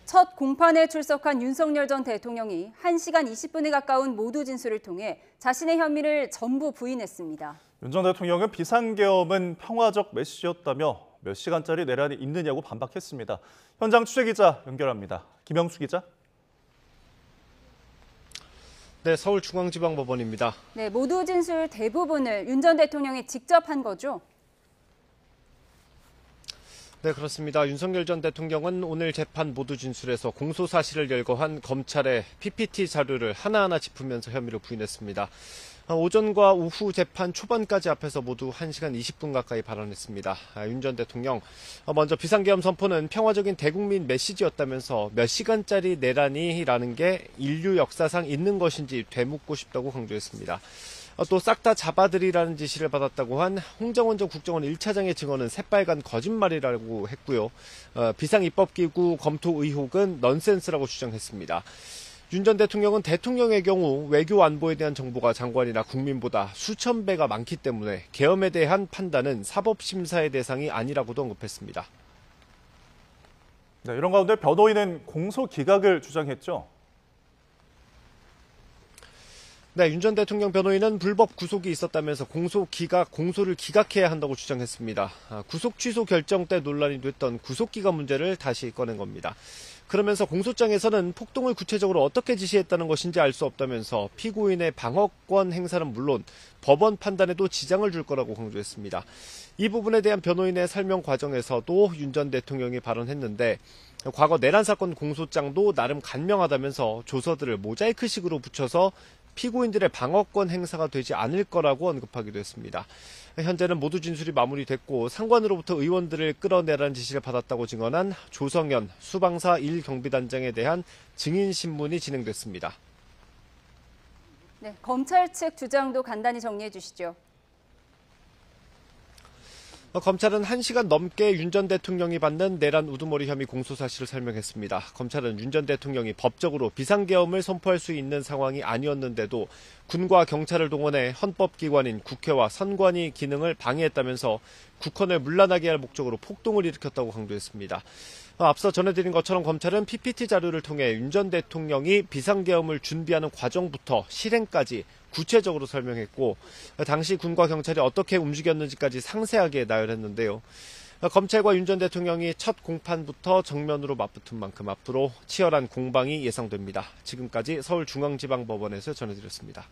첫 공판에 출석한 윤석열 전 대통령이 1시간 20분에 가까운 모두 진술을 통해 자신의 혐의를 전부 부인했습니다. 윤 전 대통령은 비상계엄은 평화적 메시지였다며 몇 시간짜리 내란이 있느냐고 반박했습니다. 현장 취재기자 연결합니다. 김영수 기자. 네, 서울중앙지방법원입니다. 네, 모두 진술 대부분을 윤 전 대통령이 직접 한 거죠? 네, 그렇습니다. 윤석열 전 대통령은 오늘 재판 모두 진술에서 공소사실을 열거한 검찰의 PPT 자료를 하나하나 짚으면서 혐의를 부인했습니다. 오전과 오후 재판 초반까지 앞에서 모두 1시간 20분 가까이 발언했습니다. 윤 전 대통령, 먼저 비상계엄 선포는 평화적인 대국민 메시지였다면서 몇 시간짜리 내란이라는 게 인류 역사상 있는 것인지 되묻고 싶다고 강조했습니다. 또 싹 다 잡아들이라는 지시를 받았다고 한 홍정원 전 국정원 1차장의 증언은 새빨간 거짓말이라고 했고요. 비상입법기구 검토 의혹은 넌센스라고 주장했습니다. 윤 전 대통령은 대통령의 경우 외교 안보에 대한 정보가 장관이나 국민보다 수천 배가 많기 때문에 계엄에 대한 판단은 사법심사의 대상이 아니라고도 언급했습니다. 네, 이런 가운데 변호인은 공소 기각을 주장했죠. 네, 윤 전 대통령 변호인은 불법 구속이 있었다면서 공소를 기각해야 한다고 주장했습니다. 구속 취소 결정 때 논란이 됐던 구속기각 문제를 다시 꺼낸 겁니다. 그러면서 공소장에서는 폭동을 구체적으로 어떻게 지시했다는 것인지 알 수 없다면서 피고인의 방어권 행사는 물론 법원 판단에도 지장을 줄 거라고 강조했습니다. 이 부분에 대한 변호인의 설명 과정에서도 윤 전 대통령이 발언했는데 과거 내란 사건 공소장도 나름 간명하다면서 조서들을 모자이크식으로 붙여서 피고인들의 방어권 행사가 되지 않을 거라고 언급하기도 했습니다. 현재는 모두 진술이 마무리됐고 상관으로부터 의원들을 끌어내라는 지시를 받았다고 증언한 조성현 수방사 1경비단장에 대한 증인신문이 진행됐습니다. 네, 검찰 측 주장도 간단히 정리해 주시죠. 검찰은 1시간 넘게 윤 전 대통령이 받는 내란 우두머리 혐의 공소사실을 설명했습니다. 검찰은 윤 전 대통령이 법적으로 비상계엄을 선포할 수 있는 상황이 아니었는데도 군과 경찰을 동원해 헌법기관인 국회와 선관위 기능을 방해했다면서 국헌을 문란하게 할 목적으로 폭동을 일으켰다고 강조했습니다. 앞서 전해드린 것처럼 검찰은 PPT 자료를 통해 윤 전 대통령이 비상계엄을 준비하는 과정부터 실행까지 구체적으로 설명했고 당시 군과 경찰이 어떻게 움직였는지까지 상세하게 나열했는데요. 검찰과 윤 전 대통령이 첫 공판부터 정면으로 맞붙은 만큼 앞으로 치열한 공방이 예상됩니다. 지금까지 서울중앙지방법원에서 전해드렸습니다.